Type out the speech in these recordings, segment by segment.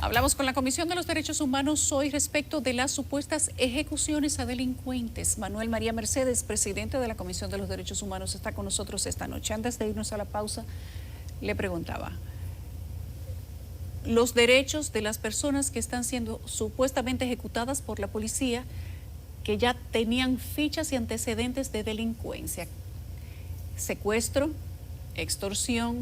Hablamos con la Comisión de los Derechos Humanos hoy respecto de las supuestas ejecuciones a delincuentes. Manuel María Mercedes, presidente de la Comisión de los Derechos Humanos, está con nosotros esta noche. Antes de irnos a la pausa, le preguntaba, los derechos de las personas que están siendo supuestamente ejecutadas por la policía, que ya tenían fichas y antecedentes de delincuencia, secuestro, extorsión,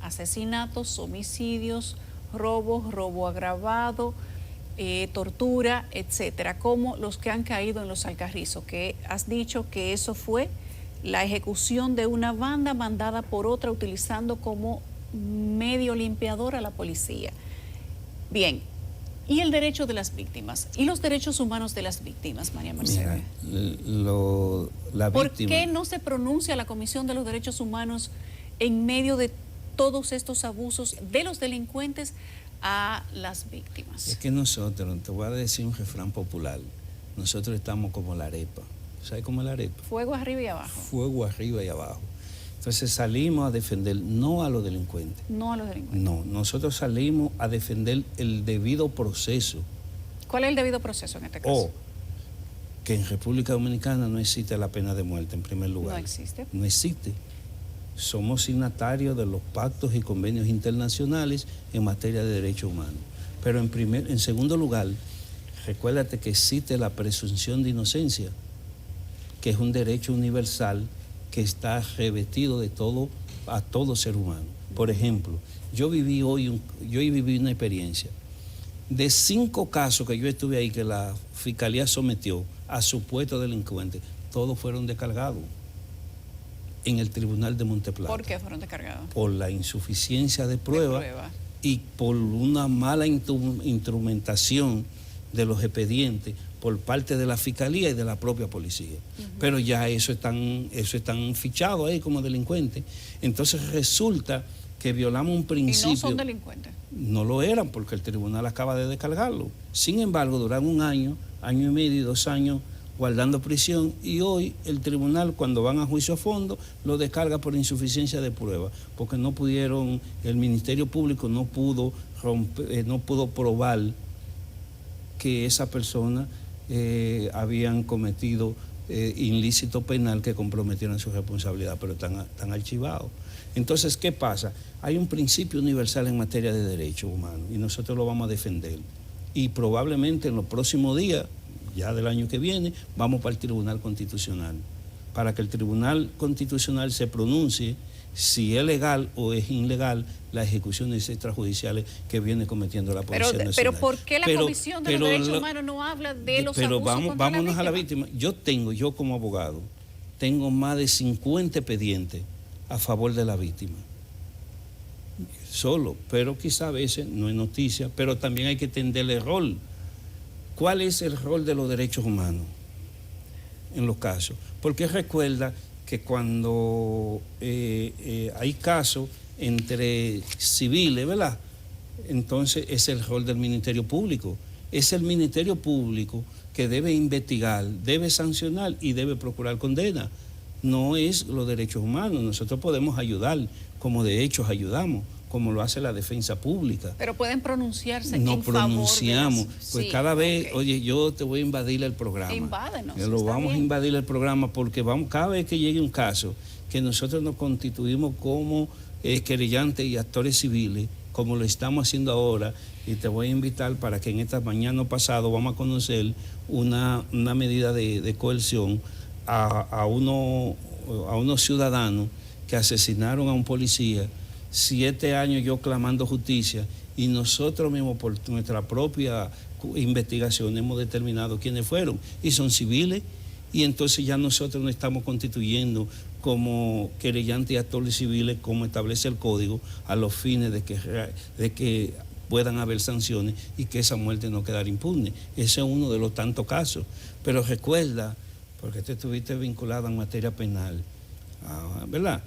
asesinatos, homicidios, robo agravado, tortura, etcétera, como los que han caído en los Alcarrizos, que has dicho que eso fue la ejecución de una banda mandada por otra utilizando como medio limpiador a la policía. Bien, ¿y el derecho de las víctimas? ¿Y los derechos humanos de las víctimas, María Mercedes? ¿Por qué no se pronuncia la Comisión de los Derechos Humanos en medio de todos estos abusos de los delincuentes a las víctimas? Es que nosotros, te voy a decir un refrán popular, nosotros estamos como la arepa. ¿Sabes cómo es la arepa? Fuego arriba y abajo. Fuego arriba y abajo. Entonces salimos a defender no a los delincuentes. No a los delincuentes. No, nosotros salimos a defender el debido proceso. ¿Cuál es el debido proceso en este caso? O que en República Dominicana no existe la pena de muerte, en primer lugar. No existe. No existe. Somos signatarios de los pactos y convenios internacionales en materia de derechos humanos. Pero en segundo lugar, recuérdate que existe la presunción de inocencia, que es un derecho universal que está revestido de todo, a todo ser humano. Por ejemplo, yo viví una experiencia. De 5 casos que yo estuve ahí, que la Fiscalía sometió a supuestos delincuentes, todos fueron descargados en el Tribunal de Monteplata. ¿Por qué fueron descargados? Por la insuficiencia de prueba y por una mala instrumentación de los expedientes por parte de la Fiscalía y de la propia policía. Pero ya eso están fichados ahí como delincuentes. Entonces resulta que violamos un principio. ¿Y no son delincuentes? No lo eran, porque el tribunal acaba de descargarlo. Sin embargo, duraron 1 año, año y medio y 2 años guardando prisión, y hoy el tribunal, cuando van a juicio a fondo, lo descarga por insuficiencia de prueba, porque no pudieron, el Ministerio Público no pudo probar que esa persona habían cometido ilícito penal que comprometieron su responsabilidad, pero están archivados. Entonces, ¿qué pasa? Hay un principio universal en materia de derechos humanos y nosotros lo vamos a defender. Y probablemente en los próximos días, ya del año que viene, vamos para el Tribunal Constitucional, para que el Tribunal Constitucional se pronuncie si es legal o es ilegal las ejecuciones extrajudiciales que viene cometiendo la Policía Nacional. Pero ¿por qué la Comisión de los Derechos Humanos no habla de los abusos contra vámonos la a la víctima. Yo como abogado, tengo más de 50 expedientes a favor de la víctima. Solo, pero quizá a veces no es noticia, pero también hay que entender el rol. ¿Cuál es el rol de los derechos humanos en los casos? Porque recuerda que cuando hay casos entre civiles, ¿verdad? Entonces es el rol del Ministerio Público. Es el Ministerio Público que debe investigar, debe sancionar y debe procurar condena. No es los derechos humanos. Nosotros podemos ayudar, como de hecho ayudamos, como lo hace la defensa pública. Pero pueden pronunciarse no en favor pronunciamos, de las... pues sí, cada vez, oye, yo te voy a invadir el programa. Invádenos. Lo vamos a invadir el programa porque cada vez que llegue un caso que nosotros nos constituimos como querellantes y actores civiles, como lo estamos haciendo ahora, y te voy a invitar para que en esta mañana pasado vamos a conocer una medida de coerción a unos ciudadanos que asesinaron a un policía. 7 años yo clamando justicia y nosotros mismos por nuestra propia investigación hemos determinado quiénes fueron y son civiles, y entonces ya nosotros nos estamos constituyendo como querellantes y actores civiles como establece el código a los fines de que puedan haber sanciones y que esa muerte no quedara impune. Ese es uno de los tantos casos. Pero recuerda, porque tú estuviste vinculado en materia penal, ¿verdad?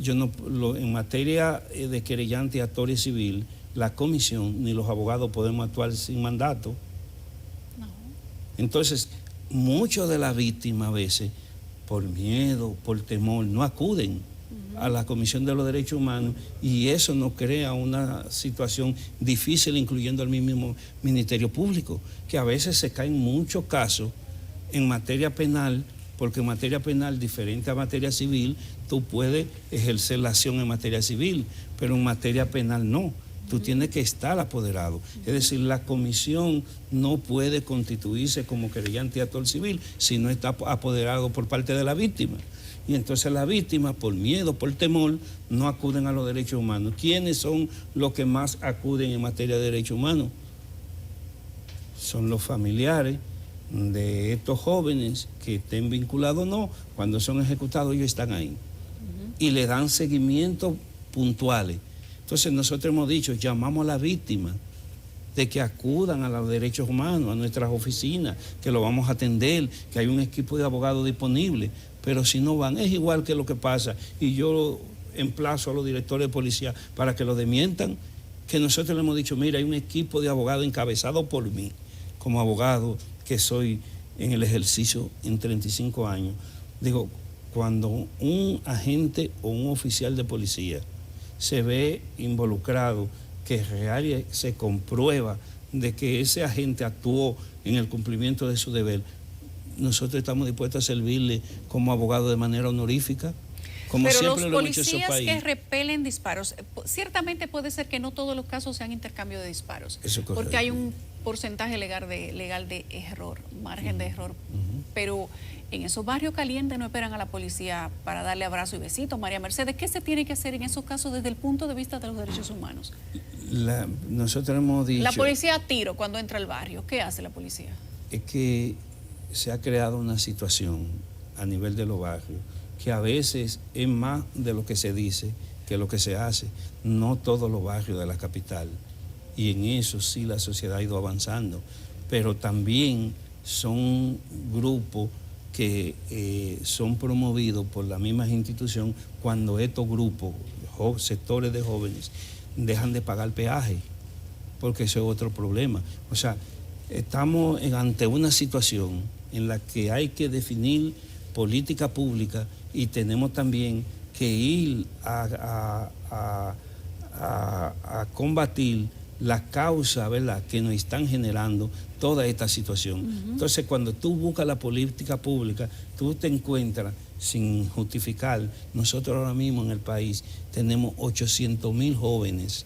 En materia de querellante y actores civil, la comisión ni los abogados podemos actuar sin mandato. No. Entonces, muchos de las víctimas a veces, por miedo, por temor, no acuden. a la Comisión de los Derechos Humanos, y eso nos crea una situación difícil, incluyendo al mismo Ministerio Público, que a veces se caen muchos casos en materia penal, porque en materia penal, diferente a materia civil, tú puedes ejercer la acción en materia civil, pero en materia penal no. Tú tienes que estar apoderado. Es decir, la comisión no puede constituirse como querellante y actor civil si no está apoderado por parte de la víctima. Y entonces las víctimas, por miedo, por temor, no acuden a los derechos humanos. ¿Quiénes son los que más acuden en materia de derechos humanos? Son los familiares de estos jóvenes que estén vinculados o no. Cuando son ejecutados, ellos están ahí. Y le dan seguimiento puntuales. Entonces nosotros hemos dicho, llamamos a la víctima de que acudan a los derechos humanos, a nuestras oficinas, que lo vamos a atender, que hay un equipo de abogados disponible. Pero si no van, es igual que lo que pasa, y yo emplazo a los directores de policía para que lo desmientan, que nosotros le hemos dicho, mira, hay un equipo de abogados encabezado por mí, como abogado que soy en el ejercicio en 35 años. Digo, cuando un agente o un oficial de policía se ve involucrado, que real se comprueba de que ese agente actuó en el cumplimiento de su deber, nosotros estamos dispuestos a servirle como abogado de manera honorífica, como pero siempre los lo hemos hecho en su policías país. que repelen disparos, ciertamente puede ser que no todos los casos sean intercambio de disparos, Eso es correcto. porque hay un porcentaje legal de error, margen de error, pero en esos barrios calientes no esperan a la policía para darle abrazo y besito. María Mercedes, ¿qué se tiene que hacer en esos casos desde el punto de vista de los derechos humanos? Nosotros hemos dicho... La policía a tiro cuando entra al barrio, ¿qué hace la policía? Es que se ha creado una situación a nivel de los barrios que a veces es más de lo que se dice que lo que se hace. No todos los barrios de la capital, y en eso sí la sociedad ha ido avanzando, pero también son grupos que son promovidos por las mismas instituciones cuando estos grupos, sectores de jóvenes, dejan de pagar peaje, porque eso es otro problema. O sea, estamos ante una situación en la que hay que definir política pública y tenemos también que ir a combatir las causas, ¿verdad?, que nos están generando toda esta situación. Entonces, cuando tú buscas la política pública, tú te encuentras, sin justificar, nosotros ahora mismo en el país tenemos 800,000 jóvenes,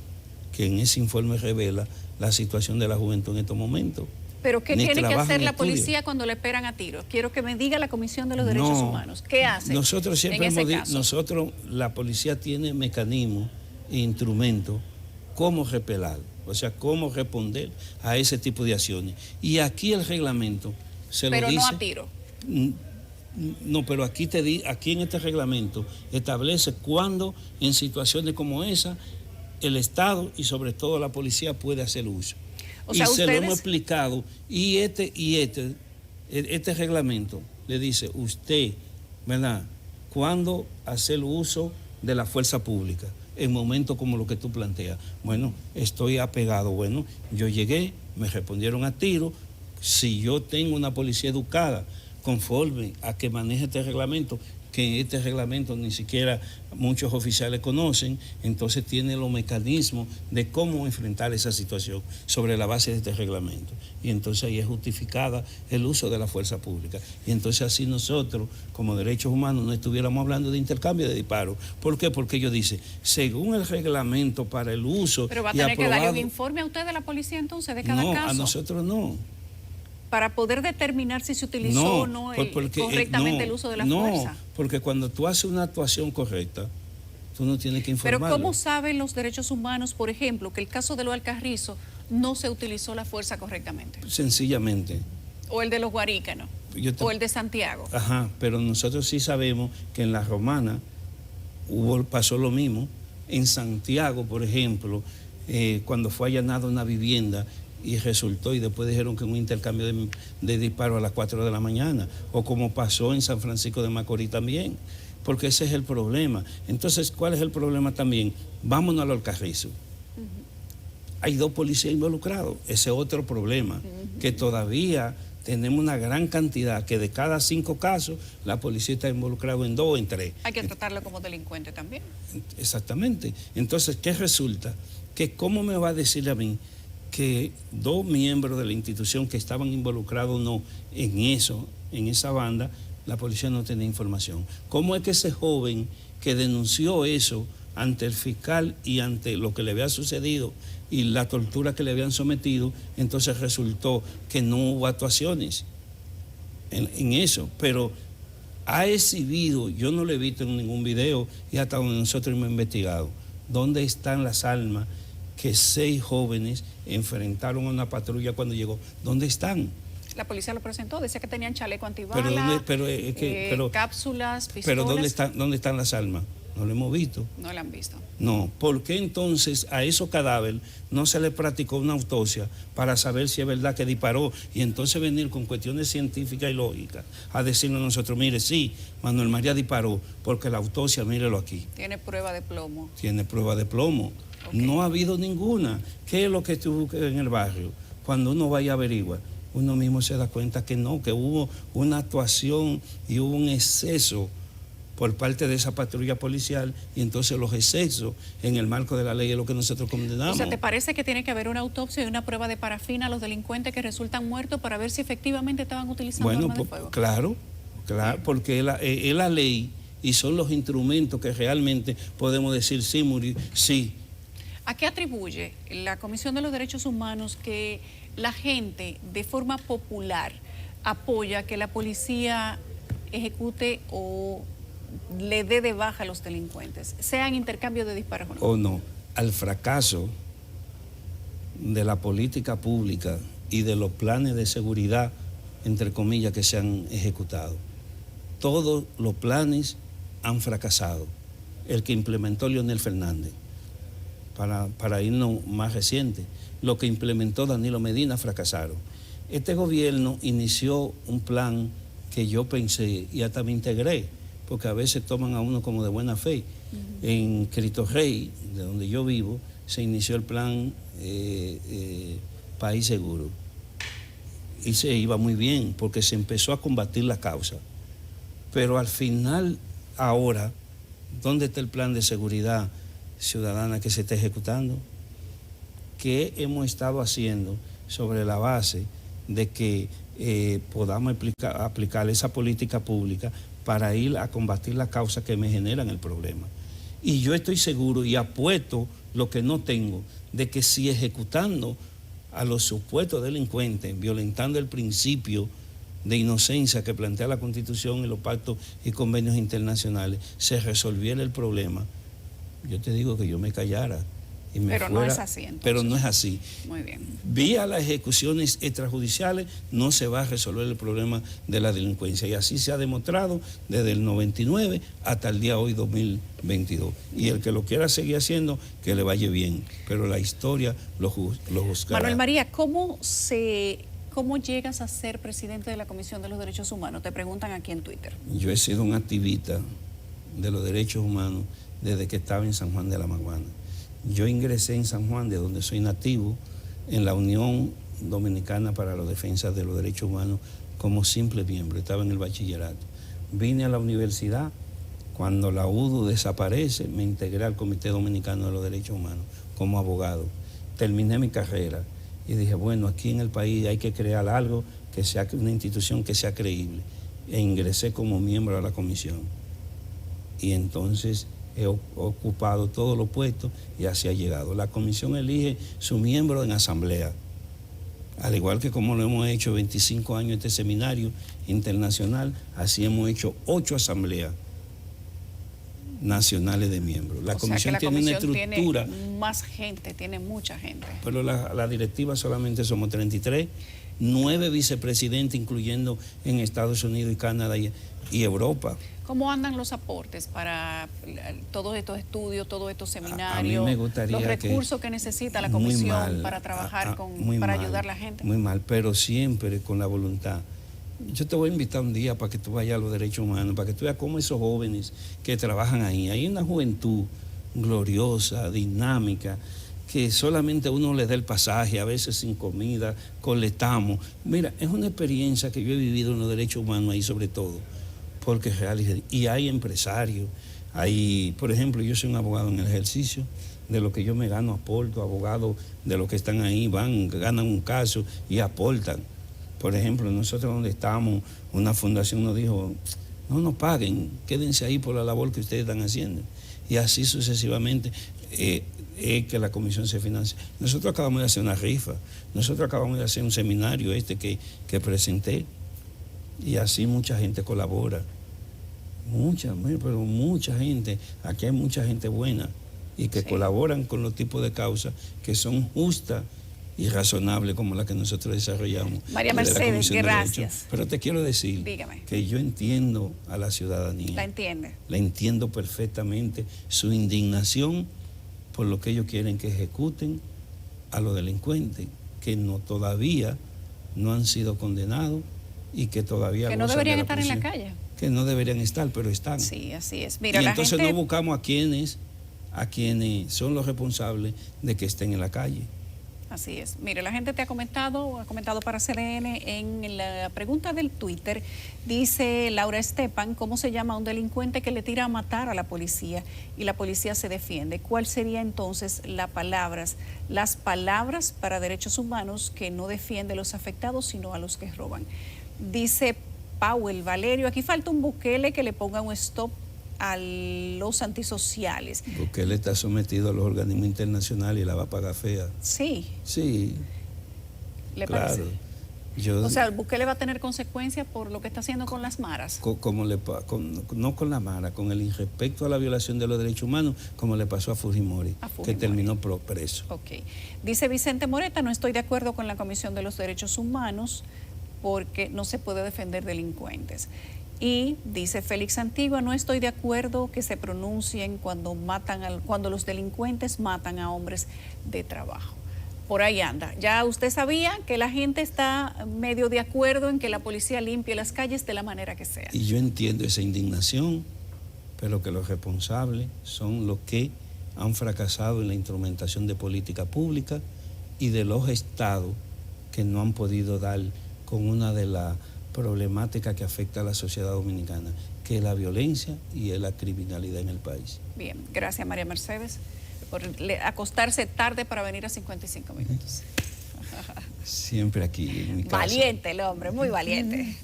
que en ese informe revela la situación de la juventud en estos momentos. ¿Pero qué tiene que hacer la estudian. policía cuando le esperan a tiros? Quiero que me diga la Comisión de los Derechos Humanos. ¿Qué hace? Nosotros siempre hemos dicho, la policía tiene mecanismos e instrumentos cómo repelar, o sea, cómo responder a ese tipo de acciones. Y aquí el reglamento se lo dice. Pero no a tiro. No, pero aquí en este reglamento establece cuándo en situaciones como esa el Estado y sobre todo la policía puede hacer uso. O sea, se lo hemos explicado, y este reglamento le dice usted, ¿verdad?, cuándo hacer uso de la fuerza pública en momentos como lo que tú planteas. Bueno, estoy apegado, bueno, yo llegué, me respondieron a tiro. Si yo tengo una policía educada conforme a que maneje este reglamento, que este reglamento ni siquiera muchos oficiales conocen, entonces tiene los mecanismos de cómo enfrentar esa situación sobre la base de este reglamento. Y entonces ahí es justificada el uso de la fuerza pública. Y entonces así nosotros, como derechos humanos, no estuviéramos hablando de intercambio de disparos. ¿Por qué? Porque ellos dicen, según el reglamento para el uso... Pero va a tener que darle un informe a usted de la policía entonces de cada caso. No, a nosotros no. Para poder determinar si se utilizó o no correctamente el uso de la fuerza. No, porque cuando tú haces una actuación correcta, tú no tienes que informarlo. Pero ¿cómo saben los derechos humanos, por ejemplo, que el caso de los Alcarrizo no se utilizó la fuerza correctamente? Sencillamente. O el de los Guarícanos, o el de Santiago. Ajá, pero nosotros sí sabemos que en La Romana pasó lo mismo. En Santiago, por ejemplo, cuando fue allanada una vivienda, y resultó, y después dijeron que un intercambio de disparos a las 4 de la mañana, o como pasó en San Francisco de Macorís también, porque ese es el problema. Entonces, ¿cuál es el problema también? Vámonos a los Alcarrizo. Hay 2 policías involucrados, ese es otro problema, que todavía tenemos una gran cantidad, que de cada 5 casos, la policía está involucrada en 2 o en 3. Hay que tratarlo como delincuente también. Exactamente. Entonces, ¿qué resulta? Que ¿cómo me va a decir a mí que 2 miembros de la institución que estaban involucrados o no en eso, en esa banda, la policía no tenía información? ¿Cómo es que ese joven que denunció eso ante el fiscal y ante lo que le había sucedido y la tortura que le habían sometido, entonces resultó que no hubo actuaciones en eso? Pero ha exhibido, yo no lo he visto en ningún video y hasta donde nosotros hemos investigado, ¿dónde están las armas que 6 jóvenes enfrentaron a una patrulla cuando llegó? ¿Dónde están? La policía lo presentó, decía que tenían chaleco antibala, cápsulas, pistolas. Pero ¿dónde están las armas? No lo hemos visto. No la han visto. No, ¿por qué entonces a esos cadáveres no se le practicó una autopsia para saber si es verdad que disparó? Y entonces venir con cuestiones científicas y lógicas a decirnos a nosotros, mire, sí, Manuel María disparó, porque la autopsia, mírelo aquí. Tiene prueba de plomo. Tiene prueba de plomo. Okay. No ha habido ninguna. ¿Qué es lo que estuvo en el barrio? Cuando uno vaya a averiguar, uno mismo se da cuenta que no, que hubo una actuación y hubo un exceso por parte de esa patrulla policial, y entonces los excesos en el marco de la ley es lo que nosotros condenamos. O sea, ¿te parece que tiene que haber una autopsia y una prueba de parafina a los delincuentes que resultan muertos para ver si efectivamente estaban utilizando armas de fuego? Claro, porque es la ley y son los instrumentos que realmente podemos decir sí, murió, sí. ¿A qué atribuye la Comisión de los Derechos Humanos que la gente de forma popular apoya que la policía ejecute o le dé de baja a los delincuentes, sea en intercambio de disparos o no? Al fracaso de la política pública y de los planes de seguridad, entre comillas, que se han ejecutado. Todos los planes han fracasado. El que implementó Leonel Fernández, para irnos más reciente, lo que implementó Danilo Medina, fracasaron. Este gobierno inició un plan que yo pensé y hasta me integré, porque a veces toman a uno como de buena fe. En Cristo Rey, de donde yo vivo, se inició el plan País Seguro. Y se iba muy bien, porque se empezó a combatir la causa. Pero al final, ahora, ¿dónde está el plan de seguridad ciudadana que se está ejecutando? ¿Qué hemos estado haciendo sobre la base de que podamos aplicar esa política pública para ir a combatir las causas que me generan el problema? Y yo estoy seguro y apuesto lo que no tengo, de que si ejecutando a los supuestos delincuentes, violentando el principio de inocencia que plantea la Constitución y los pactos y convenios internacionales, se resolviera el problema, yo te digo que yo me callara. Pero no es así, entonces. Pero no es así. Muy bien. Vía las ejecuciones extrajudiciales no se va a resolver el problema de la delincuencia, y así se ha demostrado desde el 99 hasta el día de hoy, 2022. Y el que lo quiera seguir haciendo, que le vaya bien, pero la historia lo juzgará. Manuel María, ¿cómo llegas a ser presidente de la Comisión de los Derechos Humanos? Te preguntan aquí en Twitter. Yo he sido un activista de los derechos humanos desde que estaba en San Juan de la Maguana. Yo ingresé en San Juan, de donde soy nativo, en la Unión Dominicana para la Defensa de los Derechos Humanos como simple miembro. Estaba en el bachillerato. Vine a la universidad. Cuando la UDU desaparece, me integré al Comité Dominicano de los Derechos Humanos como abogado. Terminé mi carrera y dije, bueno, aquí en el país hay que crear algo, que sea una institución que sea creíble. E ingresé como miembro a la comisión. Y entonces he ocupado todos los puestos y así ha llegado. La comisión elige su miembro en asamblea, al igual que como lo hemos hecho 25 años este seminario internacional, así hemos hecho 8 asambleas nacionales de miembros. La comisión tiene una estructura. Tiene más gente, tiene mucha gente. Pero la directiva solamente somos 33, 9 vicepresidentes, incluyendo en Estados Unidos y Canadá y Europa. ¿Cómo andan los aportes para todos estos estudios, todos estos seminarios? A mí me gustaría los recursos que necesita la comisión para trabajar para ayudar a la gente. Muy mal, pero siempre con la voluntad. Yo te voy a invitar un día para que tú vayas a los derechos humanos, para que tú veas cómo esos jóvenes que trabajan ahí, hay una juventud gloriosa, dinámica, que solamente uno le da el pasaje, a veces sin comida, coletamos. Mira, es una experiencia que yo he vivido en los derechos humanos ahí sobre todo, porque y hay empresarios, hay, por ejemplo, yo soy un abogado en el ejercicio, de lo que yo me gano aporto, abogados de los que están ahí van, ganan un caso y aportan. Por ejemplo, nosotros donde estamos, una fundación nos dijo, no nos paguen, quédense ahí por la labor que ustedes están haciendo. Y así sucesivamente que la comisión se financia. Nosotros acabamos de hacer una rifa, nosotros acabamos de hacer un seminario que presenté, y así mucha gente colabora. Pero mucha gente, aquí hay mucha gente buena y que colaboran con los tipos de causas que son justas y razonables como la que nosotros desarrollamos. María Mercedes, gracias. Pero te quiero decir que yo entiendo a la ciudadanía. ¿La entiende? La entiendo perfectamente, su indignación por lo que ellos quieren que ejecuten a los delincuentes, que todavía no han sido condenados y que todavía que no deberían estar en la calle. Que no deberían estar, pero están. Sí, así es. Mira, y entonces no buscamos a quienes son los responsables de que estén en la calle. Así es. Mire, la gente ha comentado para CDN en la pregunta del Twitter. Dice Laura Estepan, ¿cómo se llama a un delincuente que le tira a matar a la policía y la policía se defiende? ¿Cuál sería entonces las palabras para derechos humanos que no defiende a los afectados sino a los que roban? Dice Powell Valerio, aquí falta un Bukele que le ponga un stop a los antisociales. Bukele está sometido a los organismos internacionales y la va a pagar fea. Sí. Sí. ¿Le claro. parece? O sea, Bukele va a tener consecuencias por lo que está haciendo con las maras. No con la mara, con el irrespecto a la violación de los derechos humanos, como le pasó a Fujimori, que terminó preso. Ok. Dice Vicente Moreta, no estoy de acuerdo con la Comisión de los Derechos Humanos porque no se puede defender delincuentes. Y dice Félix Antigua, no estoy de acuerdo que se pronuncien cuando los delincuentes matan a hombres de trabajo. Por ahí anda. Ya usted sabía que la gente está medio de acuerdo en que la policía limpie las calles de la manera que sea. Y yo entiendo esa indignación, pero que los responsables son los que han fracasado en la instrumentación de política pública y de los estados que no han podido dar con una de las problemáticas que afecta a la sociedad dominicana, que es la violencia y es la criminalidad en el país. Bien, gracias María Mercedes por acostarse tarde para venir a 55 minutos. Siempre aquí en mi casa. Valiente el hombre, muy valiente.